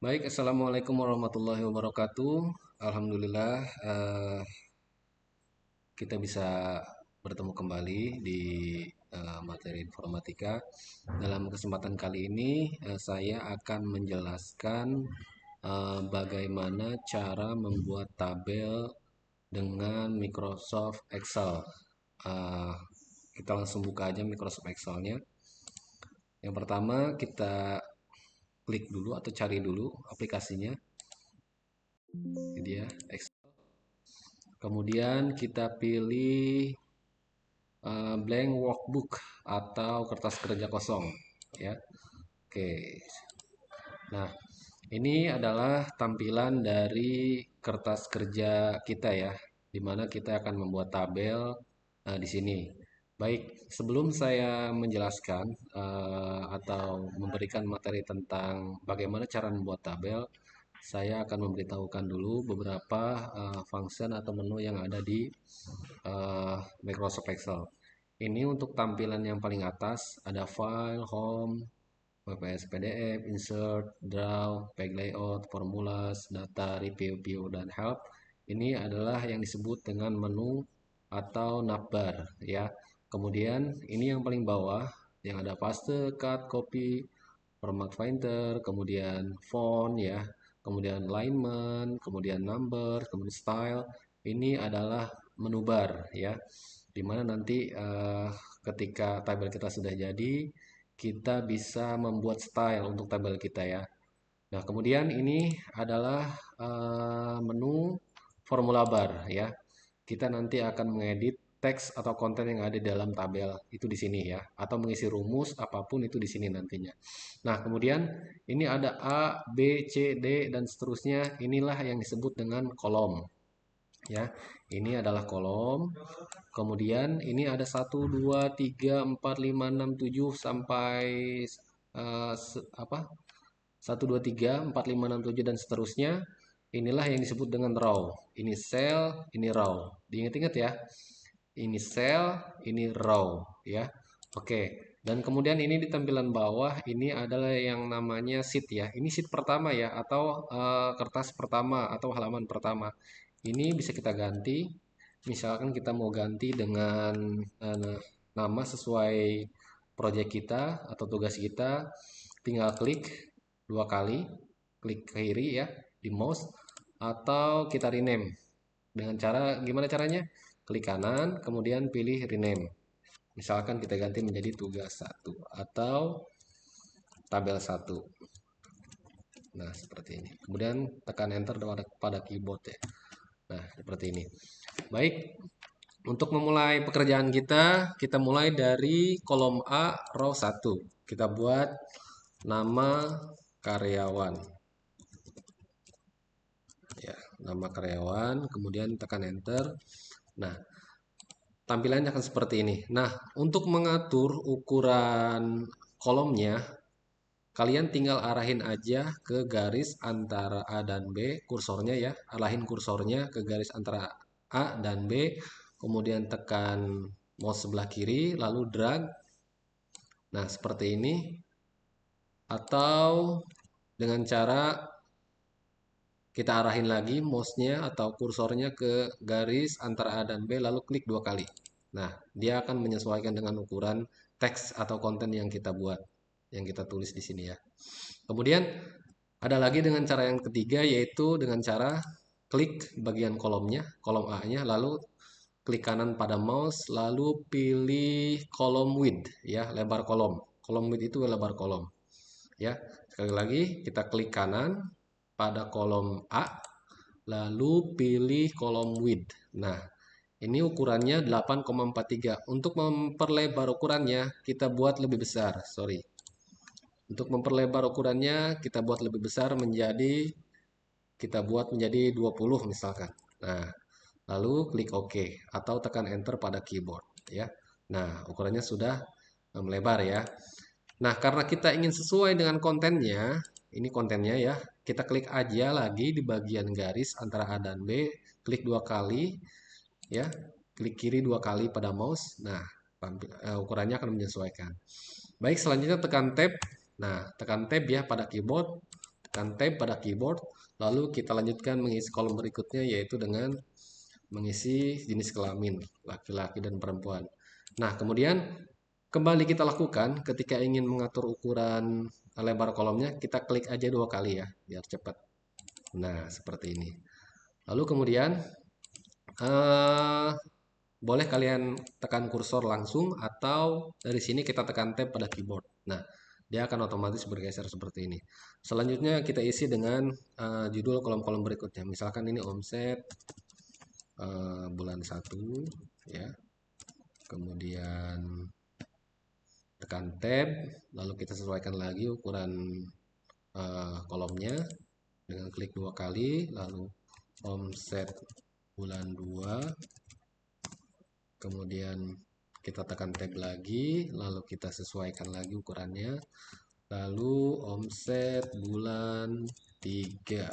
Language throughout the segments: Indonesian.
Baik, Assalamualaikum warahmatullahi wabarakatuh. Alhamdulillah, kita bisa bertemu kembali di materi informatika. Dalam kesempatan kali ini, saya akan menjelaskan bagaimana cara membuat tabel dengan Microsoft Excel. Eh, kita langsung buka aja Microsoft Excel-nya. Yang pertama, kita klik dulu atau cari dulu aplikasinya. Ini dia, Excel. Kemudian kita pilih blank workbook atau kertas kerja kosong, ya. Oke. Nah, ini adalah tampilan dari kertas kerja kita ya, di mana kita akan membuat tabel di sini. Baik, sebelum saya menjelaskan atau memberikan materi tentang bagaimana cara membuat tabel, saya akan memberitahukan dulu beberapa function atau menu yang ada di Microsoft Excel. Ini untuk tampilan yang paling atas ada file, home, WPS PDF, insert, draw, page layout, formulas, data, review, view, dan help. Ini adalah yang disebut dengan menu atau navbar ya. Kemudian ini yang paling bawah yang ada paste, cut, copy, format finder, kemudian font ya, kemudian alignment, kemudian number, kemudian style. Ini adalah menu bar ya, dimana nanti ketika tabel kita sudah jadi, kita bisa membuat style untuk tabel kita ya. Nah, kemudian ini adalah menu formula bar ya. Kita nanti akan mengedit teks atau konten yang ada di dalam tabel itu di sini ya, atau mengisi rumus apapun itu di sini nantinya. Nah, kemudian ini ada A, B, C, D dan seterusnya. Inilah yang disebut dengan kolom ya. Ini adalah kolom. Kemudian ini ada 1, 2, 3, 4, 5, 6, 7 sampai apa? 1, 2, 3, 4, 5, 6, 7 dan seterusnya. Inilah yang disebut dengan row. Ini cell, ini row. Diingat-ingat ya. Ini cell, ini row ya. Oke. Dan kemudian ini di tampilan bawah ini adalah yang namanya sheet ya. Ini sheet pertama ya atau kertas pertama atau halaman pertama. Ini bisa kita ganti. Misalkan kita mau ganti dengan nama sesuai proyek kita atau tugas kita, tinggal klik dua kali, klik ke kiri ya di mouse, atau kita rename. Dengan cara gimana caranya? Klik kanan, kemudian pilih rename. Misalkan kita ganti menjadi tugas satu atau tabel satu. Nah, seperti ini. Kemudian tekan enter pada keyboard ya. Nah, seperti ini. Baik, untuk memulai pekerjaan kita, kita mulai dari kolom A, row 1. Kita buat nama karyawan. Ya, nama karyawan, kemudian tekan enter. Nah, tampilannya akan seperti ini. Nah, untuk mengatur ukuran kolomnya, kalian tinggal arahin aja ke garis antara A dan B, kursornya ya. Arahin kursornya ke garis antara A dan B, kemudian tekan mouse sebelah kiri, lalu drag. Nah, seperti ini. Atau dengan cara kita arahin lagi mouse-nya atau kursornya ke garis antara A dan B, lalu klik dua kali. Nah, dia akan menyesuaikan dengan ukuran teks atau konten yang kita buat, yang kita tulis di sini ya. Kemudian ada lagi dengan cara yang ketiga, yaitu dengan cara klik bagian kolomnya, kolom A-nya, lalu klik kanan pada mouse, lalu pilih kolom width ya, lebar kolom. Kolom width itu lebar kolom. Ya, sekali lagi kita klik kanan pada kolom A, lalu pilih kolom width. Nah, ini ukurannya 8,43. Untuk memperlebar ukurannya, kita buat lebih besar. Sorry. Untuk memperlebar ukurannya, kita buat lebih besar kita buat menjadi 20 misalkan. Nah, lalu klik OK atau tekan Enter pada keyboard. Ya. Nah, ukurannya sudah melebar ya. Nah, karena kita ingin sesuai dengan kontennya, ini kontennya ya, kita klik aja lagi di bagian garis antara A dan B, klik dua kali, ya, klik kiri dua kali pada mouse. Nah, ukurannya akan menyesuaikan. Baik, selanjutnya tekan Tab. Nah, tekan Tab ya pada keyboard. tekan tab pada keyboard, lalu kita lanjutkan mengisi kolom berikutnya, yaitu dengan mengisi jenis kelamin, laki-laki dan perempuan. Nah, kemudian kembali kita lakukan ketika ingin mengatur ukuran lebar kolomnya, kita klik aja 2 kali ya, biar cepat. Nah, seperti ini. Lalu kemudian boleh kalian tekan kursor langsung atau dari sini kita tekan tab pada keyboard. Nah, dia akan otomatis bergeser seperti ini. Selanjutnya kita isi dengan judul kolom-kolom berikutnya. Misalkan ini omset bulan 1 ya. Kemudian tekan tab, lalu kita sesuaikan lagi ukuran kolomnya dengan klik 2 kali, lalu omset bulan 2, kemudian kita tekan tab lagi, lalu kita sesuaikan lagi ukurannya, lalu omset bulan 3,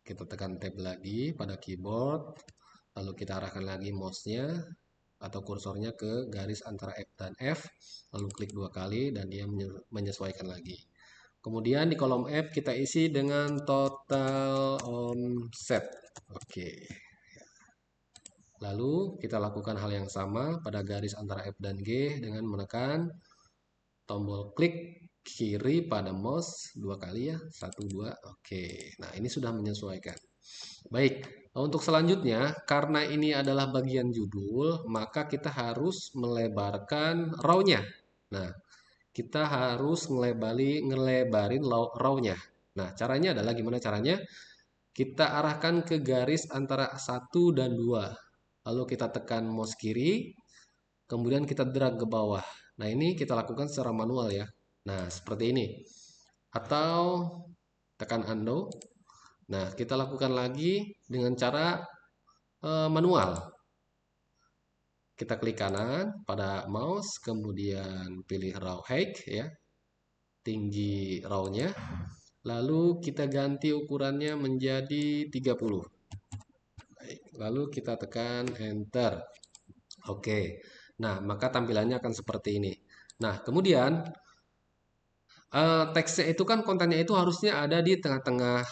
kita tekan tab lagi pada keyboard, lalu kita arahkan lagi mouse-nya atau kursornya ke garis antara F dan F, lalu klik 2 kali dan dia menyesuaikan lagi. Kemudian di kolom F kita isi dengan total omset. Oke. Lalu kita lakukan hal yang sama pada garis antara F dan G dengan menekan tombol klik kiri pada mouse 2 kali ya, 1, 2. Oke. Nah, ini sudah menyesuaikan. Baik, untuk selanjutnya, karena ini adalah bagian judul, maka kita harus melebarkan raw-nya. Nah, kita harus ngelebarin raw-nya. Nah, caranya adalah gimana caranya? Kita arahkan ke garis antara 1 dan 2. Lalu kita tekan mouse kiri, kemudian kita drag ke bawah. Nah, ini kita lakukan secara manual ya. Nah, seperti ini. Atau tekan undo. Nah, kita lakukan lagi dengan cara manual. Kita klik kanan pada mouse, kemudian pilih raw height ya, tinggi raw-nya. Lalu kita ganti ukurannya menjadi 30. Baik, lalu kita tekan enter. Oke. Nah, maka tampilannya akan seperti ini. Nah, kemudian teksnya itu kan kontennya itu harusnya ada di tengah-tengah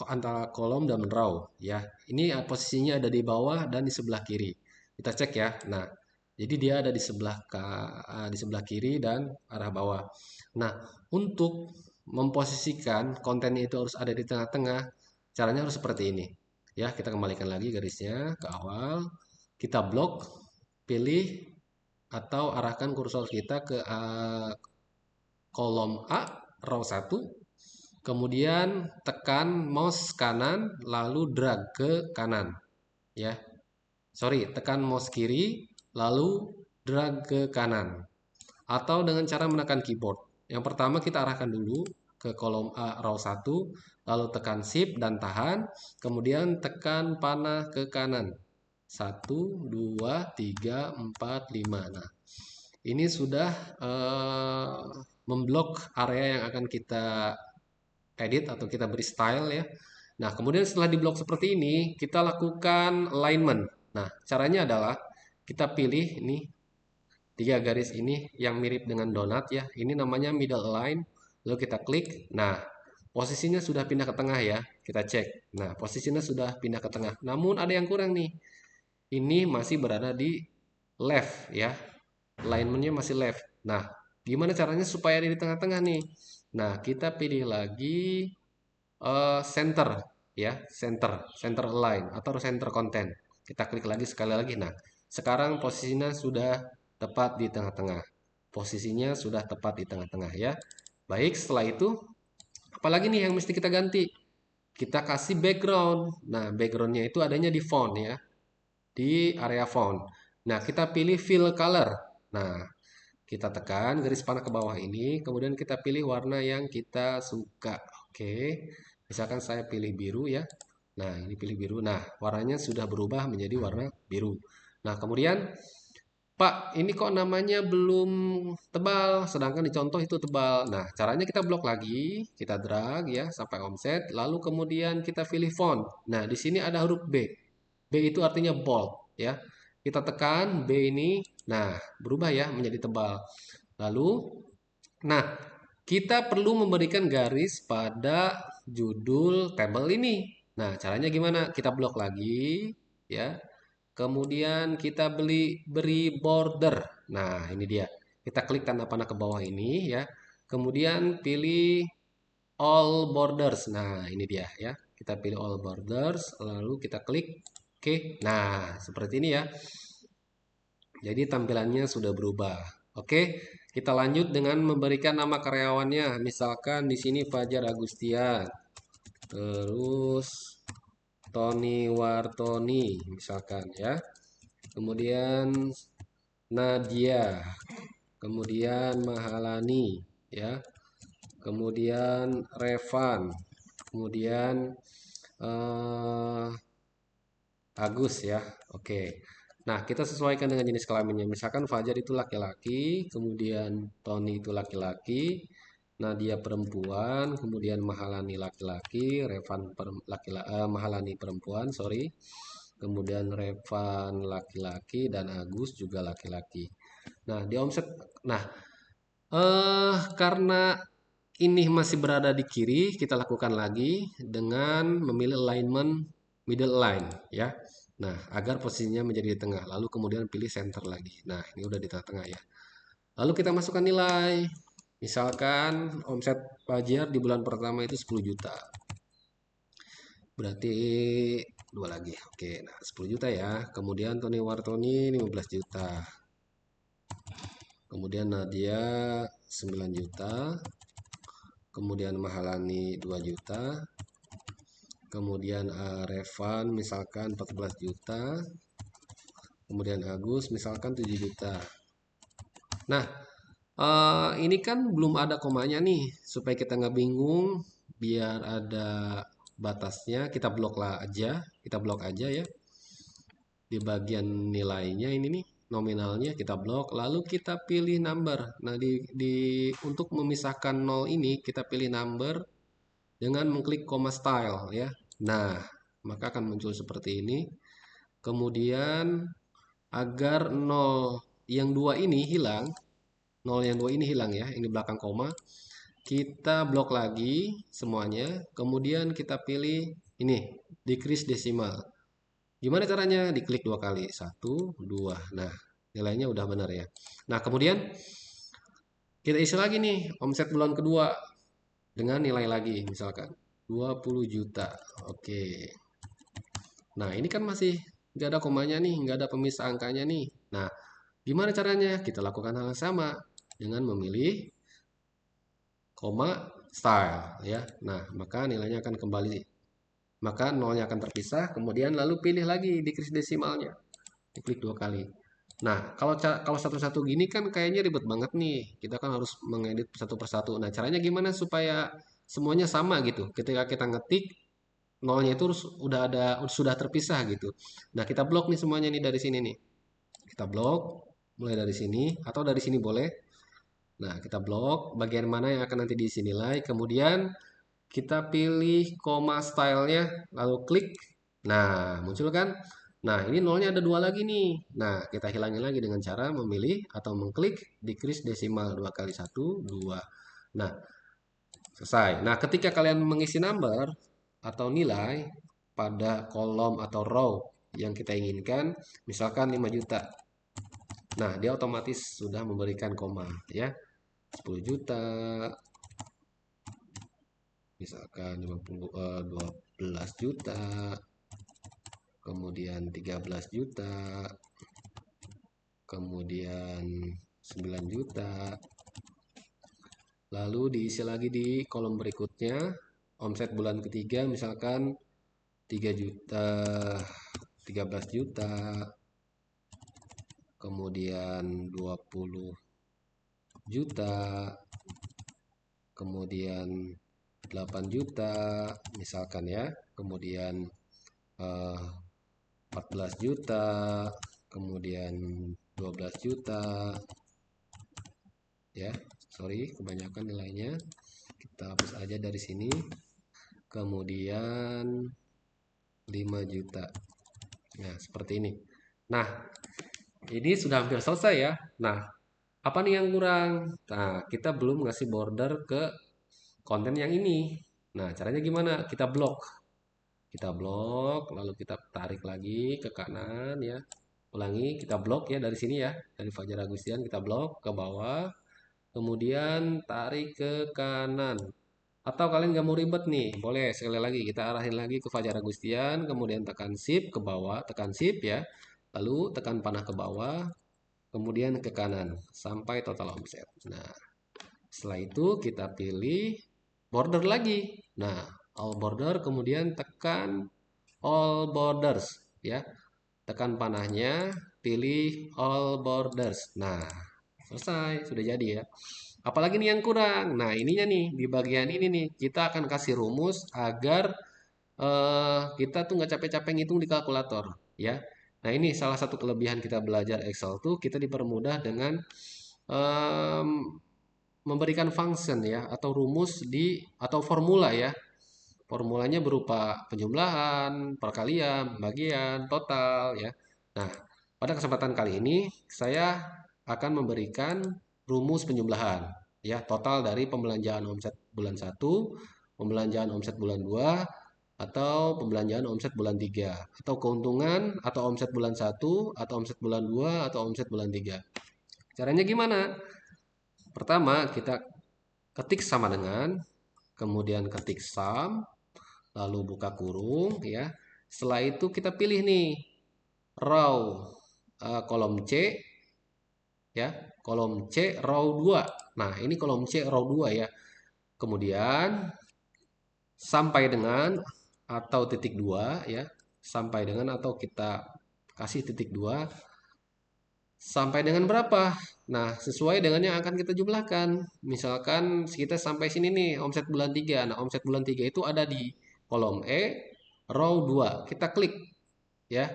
antara kolom dan row ya. Ini posisinya ada di bawah dan di sebelah kiri. Kita cek ya. Nah, jadi dia ada di sebelah kiri dan arah bawah. Nah, untuk memposisikan kontennya itu harus ada di tengah-tengah, caranya harus seperti ini. Ya, kita kembalikan lagi garisnya ke awal. Kita blok, pilih atau arahkan kursor kita ke kolom A, row 1. Kemudian tekan mouse kanan, lalu drag ke kanan. Ya, sorry, tekan mouse kiri, lalu drag ke kanan. Atau dengan cara menekan keyboard. Yang pertama kita arahkan dulu ke kolom A, row 1, lalu tekan shift dan tahan. Kemudian tekan panah ke kanan. 1, 2, 3, 4, 5. Nah, ini sudah memblok area yang akan kita edit atau kita beri style ya. Nah, kemudian setelah diblok seperti ini, kita lakukan alignment. Nah, caranya adalah kita pilih ini 3 garis ini yang mirip dengan donat ya. Ini namanya middle align. Lalu kita klik. Nah, posisinya sudah pindah ke tengah ya. Kita cek. Nah, posisinya sudah pindah ke tengah. Namun ada yang kurang nih. Ini masih berada di left ya. Alignmentnya masih left. Nah, gimana caranya supaya ada di tengah-tengah nih? Nah, kita pilih lagi center ya, center align atau center content. Kita klik lagi sekali lagi. Nah, sekarang posisinya sudah tepat di tengah-tengah. Posisinya sudah tepat di tengah-tengah ya. Baik, setelah itu apalagi nih yang mesti kita ganti? Kita kasih background. Nah, backgroundnya itu adanya di font ya, di area font. Nah, kita pilih fill color. Nah, kita tekan garis panah ke bawah ini, kemudian kita pilih warna yang kita suka. Oke, misalkan saya pilih biru ya. Nah, ini pilih biru. Nah, warnanya sudah berubah menjadi warna biru. Nah, kemudian, Pak, ini kok namanya belum tebal, sedangkan di contoh itu tebal. Nah, caranya kita blok lagi, kita drag ya sampai offset, lalu kemudian kita pilih font. Nah, di sini ada huruf B. B itu artinya bold ya. Kita tekan B ini, nah berubah ya menjadi tebal. Lalu, nah kita perlu memberikan garis pada judul tabel ini. Nah, caranya gimana? Kita blok lagi, ya. Kemudian kita beri border. Nah, ini dia. Kita klik tanda panah ke bawah ini, ya. Kemudian pilih all borders. Nah, ini dia, ya. Kita pilih all borders, lalu kita klik oke. Nah, seperti ini ya. Jadi tampilannya sudah berubah. Oke, kita lanjut dengan memberikan nama karyawannya. Misalkan di sini Fajar Agustian, terus Tony Wartoni, misalkan ya. Kemudian Nadia, kemudian Mahalani, ya. Kemudian Revan, kemudian eh, Agus ya. Oke. Nah, kita sesuaikan dengan jenis kelaminnya. Misalkan Fajar itu laki-laki, kemudian Tony itu laki-laki, Nadia perempuan, kemudian Mahalani laki-laki, Mahalani perempuan, sorry. Kemudian Revan laki-laki dan Agus juga laki-laki. Nah, di omset nah, karena ini masih berada di kiri, kita lakukan lagi dengan memilih alignment middle line ya. Nah, agar posisinya menjadi di tengah. Lalu kemudian pilih center lagi. Nah, ini udah di tengah-tengah ya. Lalu kita masukkan nilai. Misalkan omset Fajar di bulan pertama itu 10 juta. Berarti dua lagi. Oke, nah 10 juta ya. Kemudian Tony Wartoni 15 juta. Kemudian Nadia 9 juta. Kemudian Mahalani 2 juta. Kemudian Revan misalkan 14 juta. Kemudian Agus misalkan 7 juta. Nah, ini kan belum ada komanya nih, supaya kita nggak bingung, biar ada batasnya, kita blok aja ya. Di bagian nilainya ini nih, nominalnya kita blok, lalu kita pilih number. Nah, untuk memisahkan 0 ini, kita pilih number dengan mengklik comma style ya. Nah, maka akan muncul seperti ini. Kemudian agar 0 yang 2 ini hilang, 0 yang 2 ini hilang ya, ini belakang koma. Kita blok lagi semuanya, kemudian kita pilih ini, decrease decimal. Gimana caranya? Diklik dua kali, 1, 2. Nah, nilainya udah benar ya. Nah, kemudian kita isi lagi nih omset bulan kedua dengan nilai lagi, misalkan 20 juta. Oke. Nah, ini kan masih nggak ada komanya nih, nggak ada pemisah angkanya nih. Nah, gimana caranya? Kita lakukan hal yang sama dengan memilih koma style ya. Nah, maka nilainya akan kembali. Maka nolnya akan terpisah, kemudian lalu pilih lagi decrease desimalnya. Diklik dua kali. Nah, kalau satu-satu gini kan kayaknya ribet banget nih. Kita kan harus mengedit satu persatu. Nah, caranya gimana supaya semuanya sama gitu. Ketika kita ngetik nolnya itu sudah terpisah gitu. Nah, kita blok nih semuanya nih dari sini nih. Kita blok mulai dari sini atau dari sini boleh. Nah, kita blok bagian mana yang akan nanti diisi nilai. Kemudian kita pilih koma stylenya, lalu klik. Nah, muncul kan? Nah, ini nolnya ada dua lagi nih. Nah, kita hilangin lagi dengan cara memilih atau mengklik decrease desimal 2 kali 1, 2. Nah, selesai. Nah, ketika kalian mengisi number atau nilai pada kolom atau row yang kita inginkan, misalkan 5 juta. Nah, dia otomatis sudah memberikan koma ya. 10 juta, misalkan 12 juta, kemudian 13 juta, kemudian 9 juta. Lalu diisi lagi di kolom berikutnya, omset bulan ketiga misalkan 3 juta, 13 juta, kemudian 20 juta, kemudian 8 juta misalkan ya, kemudian 14 juta, kemudian 12 juta ya, sorry kebanyakan nilainya, kita hapus aja dari sini. Kemudian 5 juta. Nah, seperti ini. Nah, ini sudah hampir selesai ya. Nah, Apa nih yang kurang? Nah, kita belum ngasih border ke konten yang ini. Nah, caranya gimana? Kita blok. Kita blok, lalu kita tarik lagi ke kanan ya. Ulangi, kita blok ya dari sini ya. Dari Fajar Agustian kita blok ke bawah. Kemudian tarik ke kanan. Atau kalian nggak mau ribet nih, boleh sekali lagi kita arahin lagi ke Fajar Agustian, kemudian tekan shift ke bawah, tekan shift ya. Lalu tekan panah ke bawah, kemudian ke kanan sampai total omset. Nah, setelah itu kita pilih border lagi. Nah, all border kemudian tekan all borders ya. Tekan panahnya, pilih all borders. Nah, selesai, sudah jadi ya. Apalagi nih yang kurang. Nah, ininya nih di bagian ini nih kita akan kasih rumus agar kita tuh nggak capek-capek ngitung di kalkulator ya. Nah, ini salah satu kelebihan kita belajar Excel tuh kita dipermudah dengan em, memberikan function ya atau rumus di atau formula ya. Formulanya berupa penjumlahan, perkalian, bagian, total ya. Nah, pada kesempatan kali ini saya akan memberikan rumus penjumlahan ya, total dari pembelanjaan omset bulan 1, pembelanjaan omset bulan 2, atau pembelanjaan omset bulan 3, atau keuntungan atau omset bulan 1, atau omset bulan 2, atau omset bulan 3. Caranya gimana? Pertama, kita ketik sama dengan, kemudian ketik sum, lalu buka kurung ya. Setelah itu kita pilih nih row kolom C ya, kolom C row 2. Nah, ini kolom C row 2 ya. Kemudian sampai dengan atau titik 2 ya. Sampai dengan atau kita kasih titik 2 sampai dengan berapa? Nah, sesuai dengan yang akan kita jumlahkan. Misalkan kita sampai sini nih, omset bulan 3. Nah, omset bulan 3 itu ada di kolom E, row 2. Kita klik ya.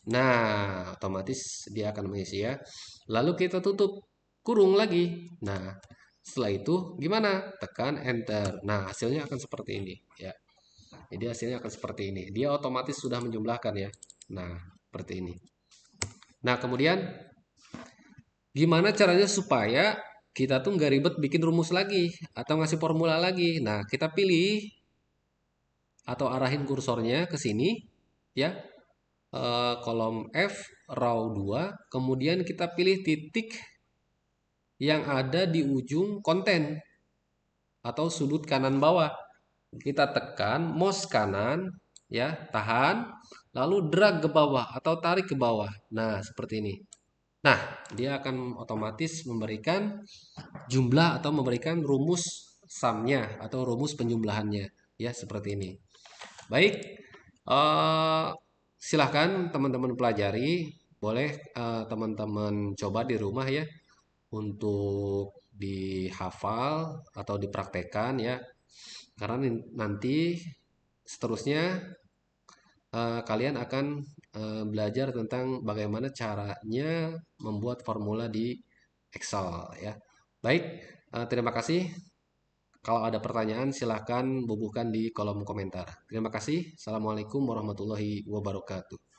Nah, otomatis dia akan mengisi ya. Lalu kita tutup kurung lagi. Nah, setelah itu gimana? Tekan enter. Nah, hasilnya akan seperti ini ya. Jadi hasilnya akan seperti ini. Dia otomatis sudah menjumlahkan ya. Nah, seperti ini. Nah, kemudian gimana caranya supaya kita tuh nggak ribet bikin rumus lagi atau ngasih formula lagi. Nah, kita pilih atau arahin kursornya ke sini ya. Kolom F row 2, kemudian kita pilih titik yang ada di ujung konten atau sudut kanan bawah. Kita tekan mouse kanan ya, tahan, lalu drag ke bawah atau tarik ke bawah. Nah, seperti ini. Nah, dia akan otomatis memberikan jumlah atau memberikan rumus sumnya atau rumus penjumlahannya ya, seperti ini. Baik, eh, silahkan teman-teman pelajari, boleh teman-teman coba di rumah ya untuk dihafal atau dipraktekkan ya, karena nanti seterusnya kalian akan belajar tentang bagaimana caranya membuat formula di Excel ya. Baik, terima kasih. Kalau ada pertanyaan silahkan bubuhkan di kolom komentar. Terima kasih. Assalamualaikum warahmatullahi wabarakatuh.